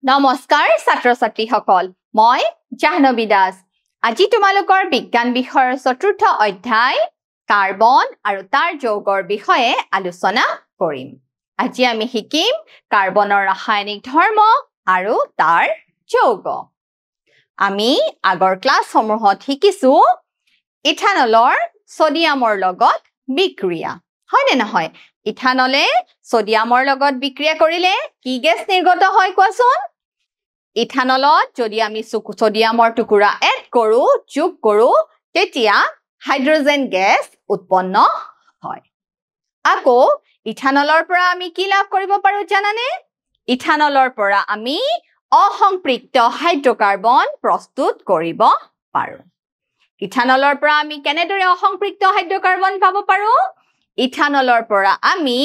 নমস্কাৰ ছাত্ৰ ছাত্ৰীসকল মই জাহ্নবী দাস আজি তোমালোকৰ বিজ্ঞান বিষয়ৰ চতুৰ্থ অধ্যায় কাৰ্বন আৰু তাৰ যৌগৰ বিষয়ে আলোচনা কৰিম আজি আমি শিকিম কাৰ্বনৰ ৰাসায়নিক ধৰ্ম আৰু তাৰ যৌগ আমি আগৰ ক্লাছসমূহত শিকিছো ইথানলৰ সোডিয়ামৰ লগত বিক্ৰিয়া হয়নে নহয় ইথানলে সোডিয়ামৰ লগত বিক্ৰিয়া কৰিলে কি গেছ নিৰ্গত হয় কোৱাচোন ইথানলত যদি আমি সোডিয়ামৰ টুকুৰা এড কৰো যোগ কৰো তেতিয়া হাইড্ৰোজেন গেছ উৎপন্ন হয় আকৌ ইথানলৰ পৰা আমি কি লাভ কৰিব পাৰো জানানে ইথানলৰ পৰা আমি অসম্পৃক্ত হাইড্ৰকাৰ্বন প্ৰস্তুত কৰিব পাৰো ইথানলৰ পৰা আমি কেনেদৰে অসম্পৃক্ত হাইড্ৰকাৰ্বন পাব পাৰো ইথানলৰ পৰা আমি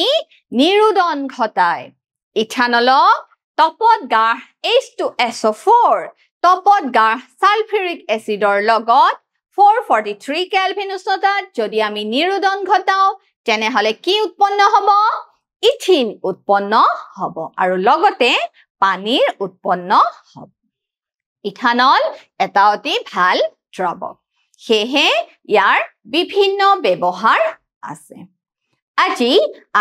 নিৰুদন ঘটাই ইথানলক তপত গাঢ় H2SO4 তপত গাঢ় সালফিউৰিক এসিডৰ লগত 443 কেলভিন উষ্ণতাত যদি আমি নিৰুদন ঘটাও তেনেহলে কি উৎপন্ন হ'ব ইথিন উৎপন্ন হ'ব আৰু লগতে পানীৰ উৎপন্ন হ'ব ইথানল এটা অতি ভাল দ্ৰৱক সেয়ে ইয়াৰ বিভিন্ন ব্যৱহাৰ আছে আজি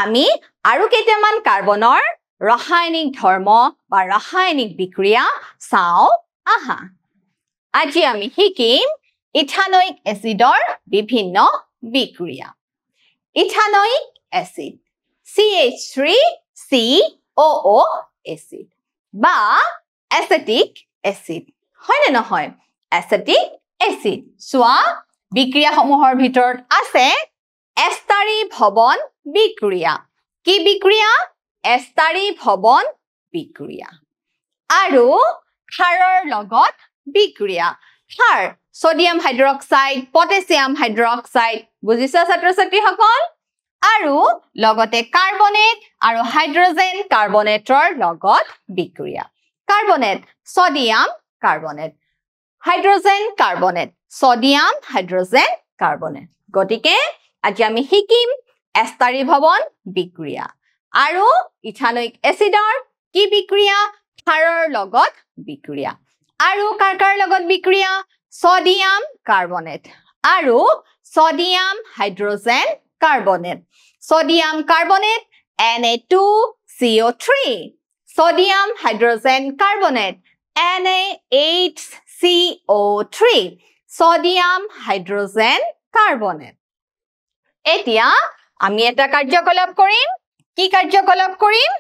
আমি আৰু কেইটামান কাৰ্বনৰ ৰাসায়নিক ধৰ্ম বা ৰাসায়নিক বিক্ৰিয়া চাও আহা আজি আমি শিকিম ইথানোইক এসিডৰ বিভিন্ন বিক্ৰিয়া ইথানোইক এসিড CH3COO এসিড বা এসিটিক এসিড হয়নে নহয় এসিটিক এসিড সোৱা বিক্ৰিয়াসমূহৰ ভিতৰত আছে এষ্টাৰী ভৱন বিক্ৰিয়া কি বিক্ৰিয়া এষ্টাৰী ভৱন বিক্ৰিয়া আৰু ক্ষাৰৰ লগত বিক্ৰিয়া ক্ষাৰ সোডিয়াম হাইড্ৰক্সাইড পটাছিয়াম হাইড্ৰক্সাইড বুজিছা ছাত্ৰ ছাত্ৰীসকল আৰু লগতে কাৰ্বনেট আৰু হাইড্ৰোজেন কাৰ্বনেটৰ লগত বিক্ৰিয়া carbonate sodium carbonate hydrogen carbonate sodium hydrogen carbonate গতিকে আজি আমি শিকিম এষ্টাৰী ভৱন বিক্ৰিয়া আৰু ইথানোইক এসিডৰ কি বিক্ৰিয়া ক্ষাৰৰ লগত বিক্ৰিয়া আৰু কাৰ লগত বিক্ৰিয়া সোডিয়াম কাৰ্বনেট আৰু sodium hydrogen carbonate sodium carbonate Na2CO3 sodium hydrogen carbonate NaHCO3 sodium hydrogen carbonate এতিয়া আমি এটা কাৰ্যকলাপ কৰিম কি কাৰ্যকলাপ কৰিম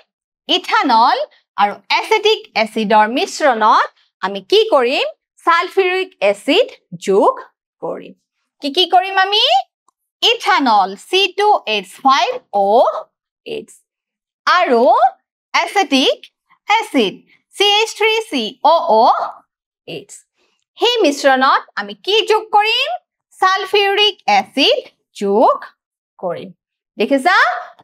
ইথানল আৰু এসিটিক এসিডৰ মিশ্ৰণত আমি কি কৰিম সালফিউৰিক এসিড যোগ কৰিম কি কৰিম আমি ইথানল C2H5OH আৰু এসিটিক এসিড CH3COOH সেই মিশ্ৰণত আমি কি যোগ কৰিম সালফিউৰিক এসিড যোগ কৰিম দেখিছা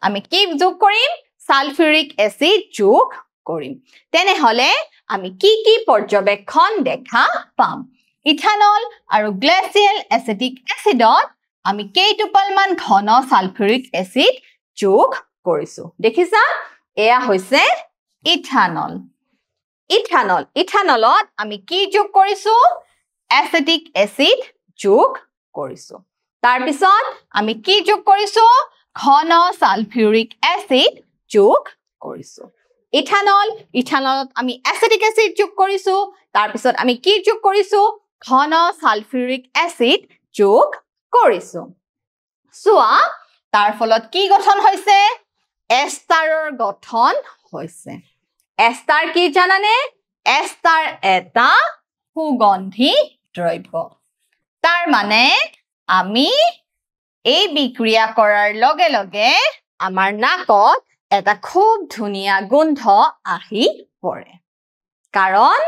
আমি কি যোগ কৰিম সালফিউৰিক এসিড যোগ কৰিম তেনেহলে আমি কি পৰ্যবেক্ষণ দেখা পাম ইথানল আৰু গ্লেচিয়েল এসিটিক এসিডত আমি কেইটোপালমান ঘন সালফিউৰিক এসিড যোগ কৰিছো দেখিছা এয়া হৈছে ইথানল ইথানলত আমি কি যোগ কৰিছো এসিটিক এসিড যোগ কৰিছো তাৰ পিছত আমি কি যোগ কৰিছো ঘন সালফিউৰিক এসিড যোগ কৰিছো ইথানলত আমি এসিটিক এসিড যোগ কৰিছো তাৰ পিছত আমি কি যোগ কৰিছো ঘন সালফিউৰিক এসিড যোগ কৰিছো সোৱা তাৰ ফলত কি গঠন হৈছে এষ্টাৰৰ গঠন হৈছে এষ্টাৰ কি জানানে এষ্টাৰ এটা সুগন্ধি দ্ৰব্য তাৰ মানে আমি এই বিক্ৰিয়া কৰাৰ লগে লগে আমাৰ নাকত এটা খুব ধুনীয়া গোন্ধ আহি পৰে কাৰণ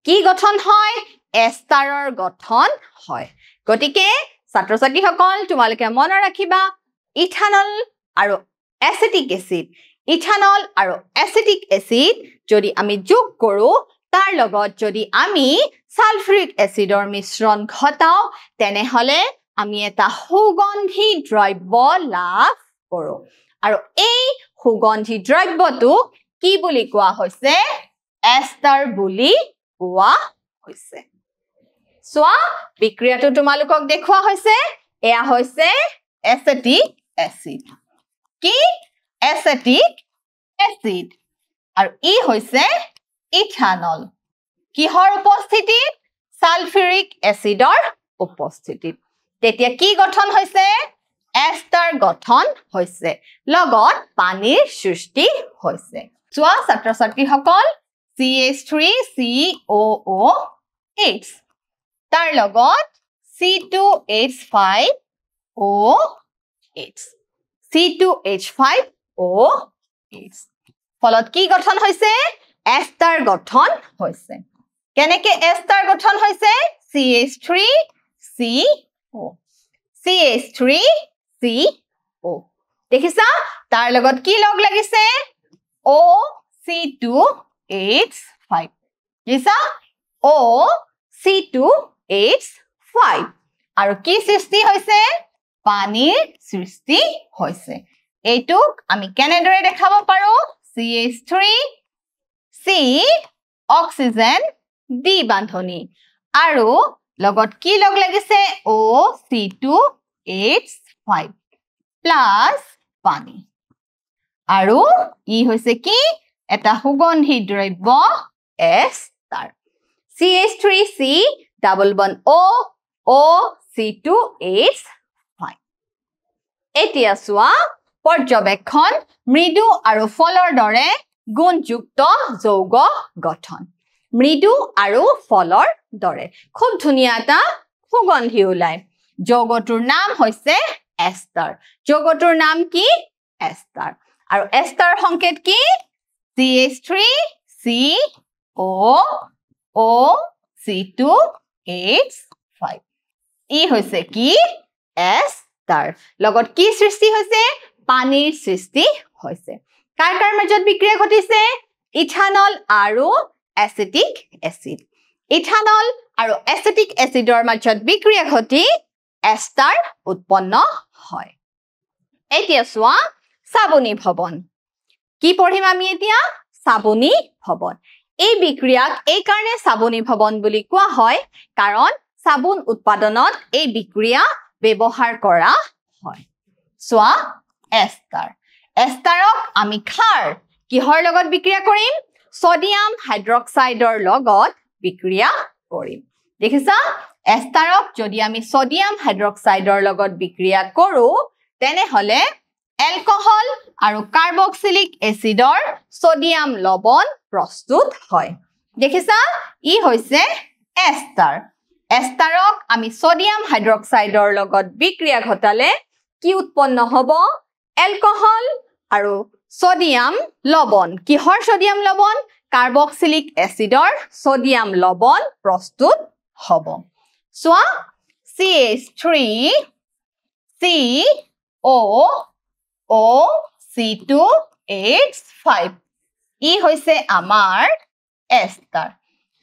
কি গঠন হয় এষ্টাৰৰ গঠন হয় গতিকে ছাত্ৰ ছাত্ৰীসকল তোমালোকে মনত ৰাখিবা ইথানল আৰু এসিটিক এসিড যদি আমি যোগ কৰো তাৰ লগত যদি আমি সালফিউৰিক এসিডৰ মিশ্ৰণ ঘটাও তেনেহলে আমি এটা সুগন্ধি দ্ৰব্য লাভ কৰো আৰু এই সুগন্ধি দ্ৰব্যটো কি বুলি কোৱা হৈছে এস্টাৰ বুলি কোৱা হৈছে সোৱা বিক্ৰিয়াটো তোমালোকক দেখুৱা হৈছে এয়া হৈছে এসিটিক এসিড কি এসিটিক এসিড আৰু ই হৈছে ইথানল কিহৰ উপস্থিতিত সালফিউৰিক এসিডৰ উপস্থিতিত তেতিয়া কি গঠন হৈছে এস্টাৰ গঠন হৈছে লগত পানীৰ সৃষ্টি হৈছে সোৱা ছাত্ৰ-ছাত্ৰীসকল CH3COOH তাৰ লগত C2H5OH C2H5OH ফলত কি গঠন হৈছে এস্টাৰ গঠন হৈছে কেনেকে এস্টাৰ গঠন হৈছে CH3CO CH3CO দেখিছা তাৰ লগত কি লগ লাগিছে OC2H5 দেখিছা OC2H5 আৰু কি সৃষ্টি হৈছে পানীৰ সৃষ্টি হৈছে এইটোক আমি কেনেদৰে দেখাব পাৰো CH3 C অক্সিজেন D বান্ধনী আৰু লগত কি লগ লাগিছে OC2H5 প্লাস পানী আৰু ই হৈছে কি এটা সুগন্ধি দ্ৰব্য এস্টাৰ CH3C double bond O OC2H5 এতিয়া সোৱা পৰ্যবেক্ষণ মৃদু আৰু ফলৰ দৰে গুণযুক্ত যৌগ গঠন মৃদু আৰু ফলৰ দৰে খুব ধুনিয়া এটা সুগন্ধি ওলায় যৌগটোৰ নাম হৈছে এস্টাৰ যৌগটোৰ নাম কি এস্টাৰ আৰু এস্টাৰ সংকেত কি CH3COOC2H5 ই হৈছে কি এস্টাৰ লগত কি সৃষ্টি হৈছে পানীৰ সৃষ্টি হৈছে কাৰ কাৰ মাজত বিক্ৰিয়া ঘটিছে ইথানল আৰু এসিটিক এসিড ইথানল আৰু এসিটিক এসিডৰ মাজত বিক্ৰিয়া ঘটি এস্টাৰ উৎপন্ন হয় এতিয়া সোৱা সাবুনি ভৱন কি পঢ়িম আমি এতিয়া সাবুনি ভৱন এই বিক্ৰিয়াক এই কাৰণে সাবুনি ভৱন বুলি কোৱা হয় কাৰণ সাবুন উৎপাদনত এই বিক্ৰিয়া ব্যৱহাৰ কৰা হয় সোৱা এস্টাৰ এস্টাৰক আমি ক্ষাৰ কিহৰ লগত বিক্ৰিয়া কৰিম সোডিয়াম হাইড্ৰক্সাইডৰ লগত বিক্ৰিয়া কৰিম দেখিছা এস্টাৰক যদি আমি সোডিয়াম হাইড্ৰক্সাইডৰ লগত বিক্ৰিয়া কৰো তেনে হলে এলকহল আৰু কাৰ্বক্সিলিক এসিডৰ সোডিয়াম লৱণ প্ৰস্তুত হয় দেখিছা ই হৈছে এস্টাৰ এস্টাৰক আমি সোডিয়াম হাইড্ৰক্সাইডৰ লগত বিক্ৰিয়া ঘটালে কি উৎপন্ন হ'ব এলকহল আৰু সোডিয়াম লৱণ কিহৰ সোডিয়াম লৱণ কাৰ্বক্সিলিক এসিডৰ সোডিয়াম লৱণ প্ৰস্তুত হ'ব সোৱা CH3COOC2H5 ই হৈছে আমাৰ এস্টাৰ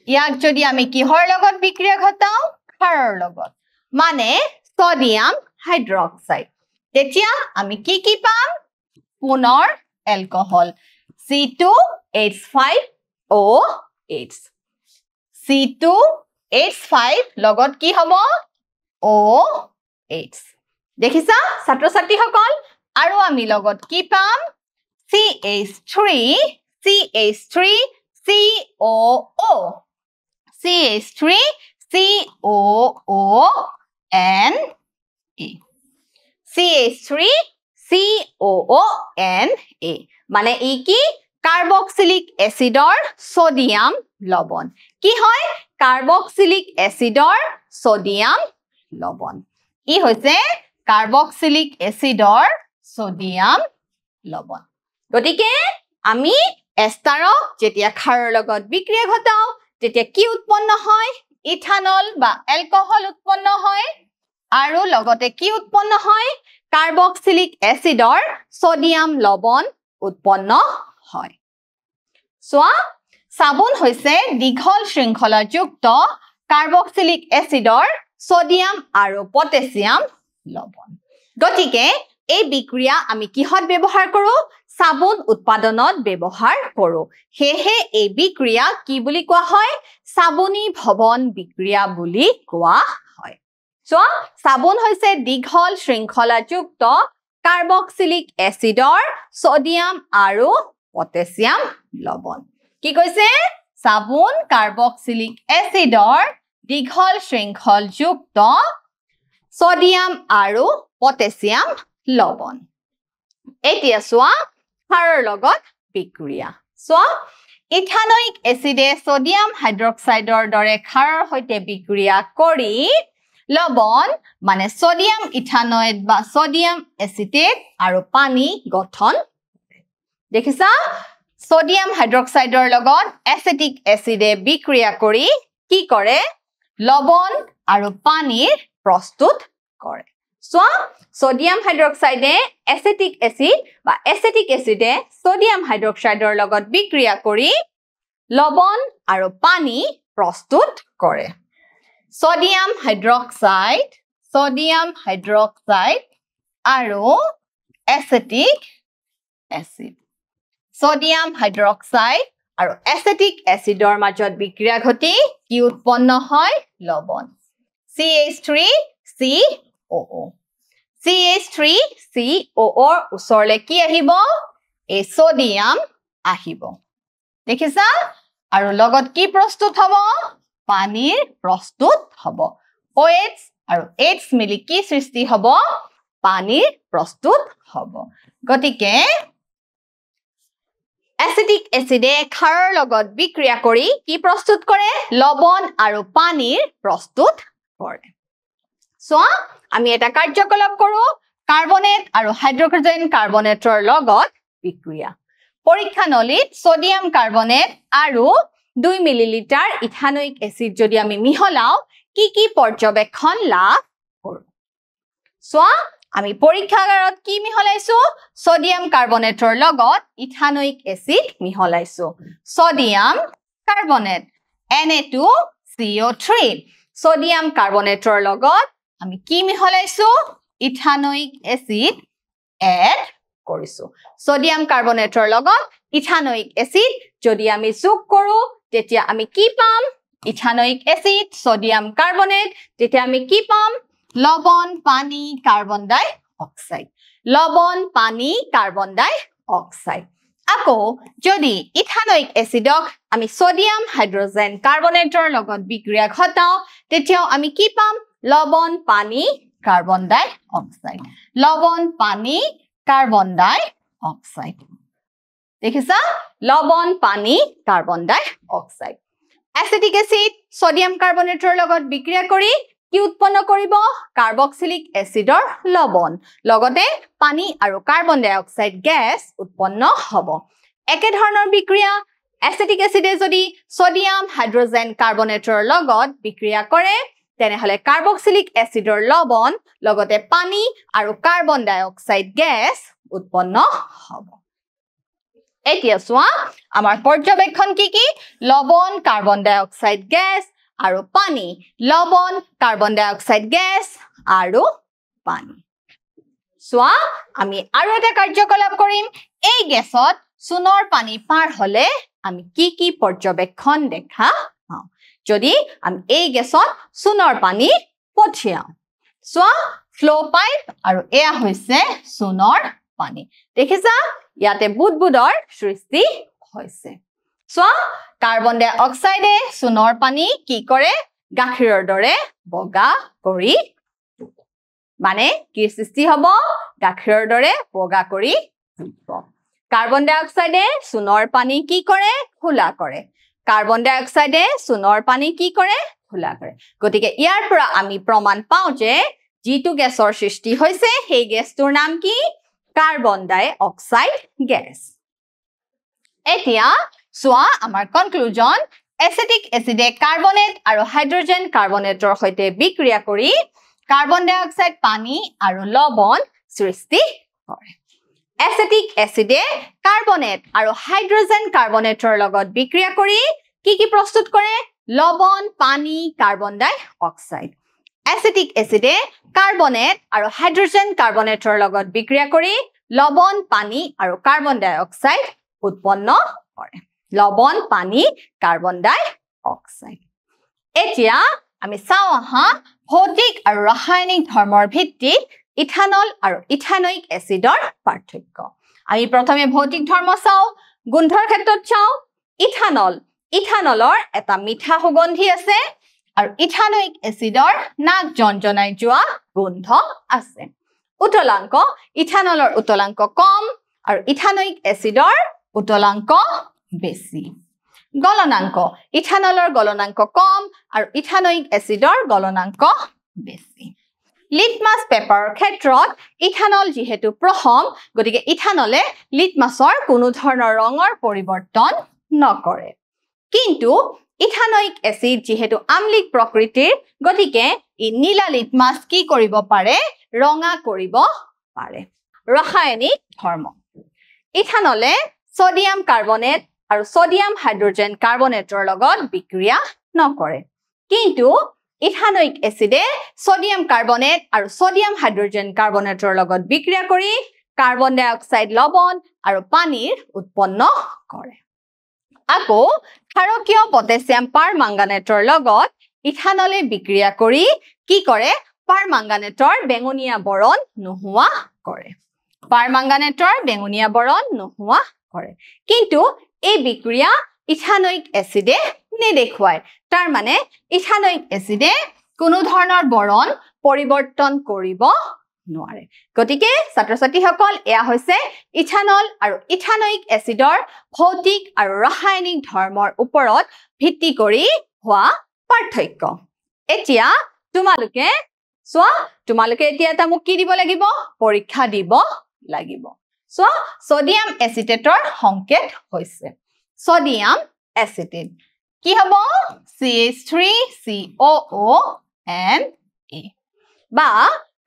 ইয়াক যদি আমি কিহৰ লগত বিক্ৰিয়া ঘটাও ক্ষাৰৰ লগত মানে সোডিয়াম হাইড্ৰক্সাইড তেতিয়া আমি কি পাম পুনৰ এলকহল C2H5OH C2H5 লগত কি হ'ব OH দেখিছা ছাত্ৰ-ছাত্ৰীসকল আৰু আমি লগত কি পাম CH3COONA মানে ই কি কাৰ্বক্সিলিক এসিডৰ সোডিয়াম লৱণ কি হয় কাৰ্বক্সিলিক এসিডৰ সোডিয়াম লৱণ ই হৈছে কাৰ্বক্সিলিক এসিডৰ সোডিয়াম লৱণ গতিকে আমি এস্টাৰক যেতিয়া ক্ষাৰৰ লগত বিক্ৰিয়া ঘটাও তেতিয়া কি উৎপন্ন হয় ইথানল বা এলকহল উৎপন্ন হয় আৰু লগতে কি উৎপন্ন হয় কাৰ্বক্সিলিক এসিডৰ সোডিয়াম লৱণ উৎপন্ন হয় সোৱা সাবুন হৈছে দীঘল শৃংখলাযুক্ত কাৰ্বক্সিলিক এসিডৰ সোডিয়াম আৰু পটাছিয়াম লৱণ গতিকে এই বিক্ৰিয়া আমি কিহত ব্যৱহাৰ কৰো সাবুন উৎপাদনত ব্যৱহাৰ কৰো হেহে এই বিক্ৰিয়া কি বুলি কোৱা হয় সাবুনি ভৱন বিক্ৰিয়া বুলি কোৱা হয় সো সাবুন হৈছে দীঘল শৃংখলাযুক্ত কাৰ্বক্সিলিক এচিডৰ সোডিয়াম আৰু পটাছিয়াম লৱণ কি কৈছে সাবুন কাৰ্বক্সিলিক এচিডৰ দীঘল শৃংখলযুক্ত সোডিয়াম আৰু পটাছিয়াম লৱণ এতিয়া সোৱা ক্ষাৰৰ লগত বিক্ৰিয়া সোৱা ইথানয়িক এচিডে সোডিয়াম হাইড্ৰক্সাইডৰ দৰে ক্ষাৰৰ সৈতে বিক্ৰিয়া কৰি লৱণ মানে সোডিয়াম ইথানয়েট বা সোডিয়াম এচিটেট আৰু পানী গঠন দেখিছা সোডিয়াম হাইড্ৰক্সাইডৰ লগত এচিটিক এচিডে বিক্ৰিয়া কৰি কি কৰে লৱণ আৰু পানীৰ প্ৰস্তুত কৰে সোৱা সোডিয়াম হাইড্ৰক্সাইডে এচিটিক এচিড বা এচিটিক এচিডে সোডিয়াম হাইড্ৰক্সাইডৰ লগত বিক্ৰিয়া কৰি লৱণ আৰু পানী প্ৰস্তুত কৰে সোডিয়াম হাইড্ৰক্সাইড আৰু এচিটিক এচিড সোডিয়াম হাইড্ৰক্সাইড আৰু এচিটিক এচিডৰ মাজত বিক্ৰিয়া ঘটি কি উৎপন্ন হয় লৱণ CH3COO CH3COO ৰ ওচৰলে কি আহিব এই সোডিয়াম আহিব দেখিছা আৰু লগত কি প্ৰস্তুত হ'ব পানীৰ প্ৰস্তুত হ'ব OH আৰু H মিলি কি সৃষ্টি হ'ব পানীৰ প্ৰস্তুত হ'ব গতিকে এচিটিক এচিডে ক্ষাৰৰ লগত বিক্ৰিয়া কৰি কি প্ৰস্তুত কৰে লৱণ আৰু পানীৰ প্ৰস্তুত কৰে সোৱা আমি এটা কাৰ্যকলাপ কৰো কাৰ্বনেট আৰু হাইড্ৰজেন কাৰ্বনেটৰ লগত বিক্ৰিয়া পৰীক্ষা নলীত সোডিয়াম কাৰ্বনেট আৰু 2 মিলিলিটাৰ ইথানয়িক এচিড যদি আমি মিহলাও কি পৰ্যবেক্ষণ লাভ কৰো সোৱা আমি পৰীক্ষাগাৰত কি মিহলাইছো সোডিয়াম কাৰ্বনেটৰ লগত ইথানয়িক এচিড মিহলাইছো সোডিয়াম কাৰ্বনেট Na2CO3 সোডিয়াম কাৰ্বনেটৰ লগত আমি কি মিহলাইছো ইথানয়িক এচিড এড কৰিছো সোডিয়াম কাৰ্বনেটৰ লগত ইথানয়িক এচিড যদি আমি যোগ কৰো তেতিয়া আমি কি পাম ইথানয়িক এচিড সোডিয়াম কাৰ্বনেট তেতিয়া আমি কি পাম লৱণ পানী কাৰ্বন ডাই অক্সাইড লৱণ পানী কাৰ্বন ডাই অক্সাইড আকৌ যদি ইথানয়িক এচিডক আমি সোডিয়াম হাইড্ৰজেন কাৰ্বনেটৰ লগত বিক্ৰিয়া ঘটাও তেতিয়া আমি কি পাম লৱণ পানী কাৰ্বন ডাই অক্সাইড লৱণ পানী কাৰ্বন ডাই অক্সাইড দেখিছা লৱণ পানী কাৰ্বন ডাই অক্সাইড এচিটিক এচিড সোডিয়াম কাৰ্বনেটৰ লগত বিক্ৰিয়া কৰি কি উৎপন্ন কৰিব কাৰ্বক্সিলিক এচিডৰ লৱণ লগতে পানী আৰু কাৰ্বন ডাই অক্সাইড গেছ উৎপন্ন হ'ব একে ধৰণৰ বিক্ৰিয়া এচিটিক এচিডে যদি সোডিয়াম হাইড্ৰজেন কাৰ্বনেটৰ লগত বিক্ৰিয়া কৰে তেনেহলে কাৰ্বক্সিলিক এচিডৰ লৱণ লগতে পানী আৰু কাৰ্বন ডাই অক্সাইড গেছ উৎপন্ন হ'ব এতিয়া সোৱা আমাৰ পৰ্যবেক্ষণ কি লৱণ কাৰ্বন ডাই অক্সাইড গেছ আৰু পানী লৱণ কাৰ্বন ডাই অক্সাইড গেছ আৰু পানী সোৱা আমি আৰু এটা কাৰ্যকলাপ কৰিম এই গেছত চুনৰ পানী পাৰ হলে আমি কি পৰ্যবেক্ষণ দেখা পাওঁ যদি আমি এই গেছত চুনৰ পানী পঠিয়াও সোৱা ফ্লো পাইপ আৰু এয়া হৈছে চুনৰ পানী দেখিছা ইয়াতে বুদবুদৰ সৃষ্টি হৈছে সোৱা কাৰ্বন ডাই অক্সাইডে চুনৰ পানী কি কৰে গাখীৰৰ দৰে বগা কৰি মানে কি সৃষ্টি হ'ব গাখীৰৰ দৰে বগা কৰি তুলিব কাৰ্বন ডাই অক্সাইডে চুনৰ পানী কি কৰে খোলা কৰে কাৰ্বন ডাই অক্সাইডে চুনৰ পানী কি কৰে খোলা কৰে গতিকে ইয়াৰ পৰা আমি প্ৰমাণ পাওঁ যে যিটো গেছৰ সৃষ্টি হৈছে সেই গেছটোৰ নাম কি কাৰ্বন ডাই অক্সাইড গেছ এতিয়া সোৱা আমাৰ কনক্লুজন এচিটিক এচিডে কাৰ্বনেট আৰু হাইড্ৰজেন কাৰ্বনেটৰ সৈতে বিক্ৰিয়া কৰি কাৰ্বন ডাই অক্সাইড পানী আৰু লৱণ সৃষ্টি কৰে এচিটিক এচিডে কাৰ্বনেট আৰু হাইড্ৰজেন কাৰ্বনেটৰ লগত বিক্ৰিয়া কৰি কি প্ৰস্তুত কৰে লৱণ পানী কাৰ্বন ডাই অক্সাইড এচিটিক এচিডে কাৰ্বনেট আৰু হাইড্ৰজেন কাৰ্বনেটৰ লগত বিক্ৰিয়া কৰি লবণ পানী আৰু কাৰ্বন ডাই অক্সাইড উৎপন্ন কৰে লবণ পানী কাৰ্বন ডাই অক্সাইড এতিয়া আমি চাও আহা ভৌতিক আৰু ৰাসায়নিক ধৰ্মৰ ভিত্তিত ইথানল আৰু ইথানয়িক এচিডৰ পাৰ্থক্য আমি প্ৰথমে ভৌতিক ধৰ্ম চাও গুণৰ ক্ষেত্ৰত চাও ইথানলৰ এটা মিঠা সুগন্ধি আছে আৰু ইথানয়িক এচিডৰ নাক জনজনাই যোৱা গোন্ধ আছে উতলাংক ইথানলৰ উতলাংক কম আৰু ইথানয়িক এচিডৰ উতলাংক বেছি গলনাংক ইথানলৰ গলনাংক কম আৰু ইথানয়িক এচিডৰ গলনাংক বেছি লিটমাছ পেপাৰৰ ক্ষেত্ৰত ইথানল যেহেতু প্ৰথম গতিকে ইথানলে লিটমাছৰ কোনো ধৰণৰ ৰঙৰ পৰিৱৰ্তন নকৰে কিন্তু ইথানয়িক এচিড যেহেতু আম্লিক প্ৰকৃতিৰ গতিকে ই নীলা লিটমাছ কি কৰিব পাৰে ৰঙা কৰিব পাৰে ৰাসায়নিক ধৰ্ম ইথানলে সোডিয়াম কাৰ্বনেট আৰু সোডিয়াম হাইড্ৰোজেন কাৰ্বনেটৰ লগত বিক্ৰিয়া নকৰে কিন্তু ইথানয়িক এচিডে সোডিয়াম কাৰ্বনেট আৰু সোডিয়াম হাইড্ৰোজেন কাৰ্বনেটৰ লগত বিক্ৰিয়া কৰি কাৰ্বন ডাই অক্সাইড লবণ আৰু পানীৰ উৎপন্ন কৰে আকৌ ক্ষাৰকীয় পটাছিয়াম পাৰমাংগানেটৰ লগত ইথানলে বিক্ৰিয়া কৰি কি কৰে পাৰমাংগানেটৰ বেঙুনীয়া বৰণ নোহোৱা কৰে পাৰমাংগানেটৰ বেঙুনীয়া বৰণ নোহোৱা কৰে কিন্তু এই বিক্ৰিয়া ইথানয়িক এচিডে নেদেখুৱায় তাৰ মানে ইথানয়িক এচিডে কোনো ধৰণৰ বৰণ পৰিৱৰ্তন কৰিব নোৱাৰে গতিকে ছাত্ৰ-ছাত্ৰীসকল এয়া হৈছে ইথানল আৰু ইথানয়িক এচিডৰ ভৌতিক আৰু ৰাসায়নিক ধৰ্মৰ ওপৰত ভিত্তি কৰি হোৱা পাৰ্থক্য এতিয়া তোমালোকে এতিয়া এটা মোক কি দিব লাগিব পৰীক্ষা দিব লাগিব সোডিয়াম এচিটেটৰ সংকেত হৈছে সোডিয়াম এচিটেট কি হ'ব CH3COONA বা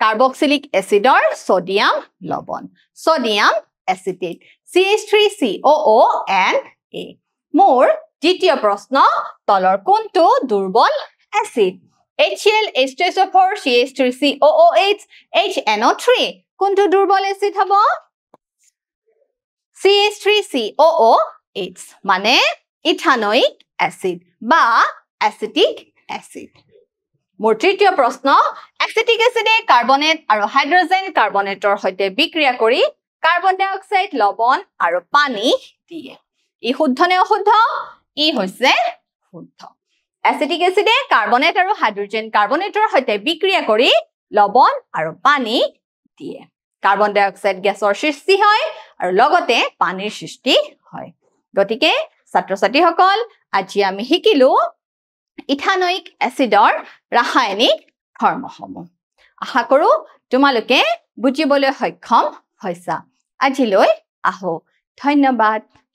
কাৰ্বক্সিলিক এচিডৰ সোডিয়াম লবণ সোডিয়াম এচিটেট CH3COONA মোৰ দ্বিতীয় প্ৰশ্ন তলৰ কোনটো দুৰ্বল acid HCl H2SO4 CH3COOH HNO3 কোনটো দুৰ্বল এচিড হ'ব CH3COOH মানে ইথানয়িক এচিড বা এসিটিক এচিড মোৰ তৃতীয় প্ৰশ্ন এসিটিক এচিডে কাৰ্বনেট আৰু হাইড্ৰোজেন কাৰ্বনেটৰ সৈতে বিক্ৰিয়া কৰি কাৰ্বন ডাই অক্সাইড লবণ আৰু পানী দিয়ে ই শুদ্ধ নে অশুদ্ধ ই হৈছে শুদ্ধ এসিটিক এচিডে কাৰ্বনেট আৰু হাইড্ৰোজেন কাৰ্বনেটৰ সৈতে বিক্ৰিয়া কৰি লবণ আৰু পানী দিয়ে কাৰ্বন ডাই অক্সাইড গেছৰ সৃষ্টি হয় আৰু লগতে পানীৰ সৃষ্টি হয় গতিকে ছাত্ৰ-ছাত্ৰীসকল আজি আমি শিকিলো ইথানয়িক এচিডৰ ৰাসায়নিক ধৰ্মসমূহ আশা কৰো তোমালোকে বুজিবলৈ সক্ষম হৈছা আজিলৈ আহো ধন্যবাদ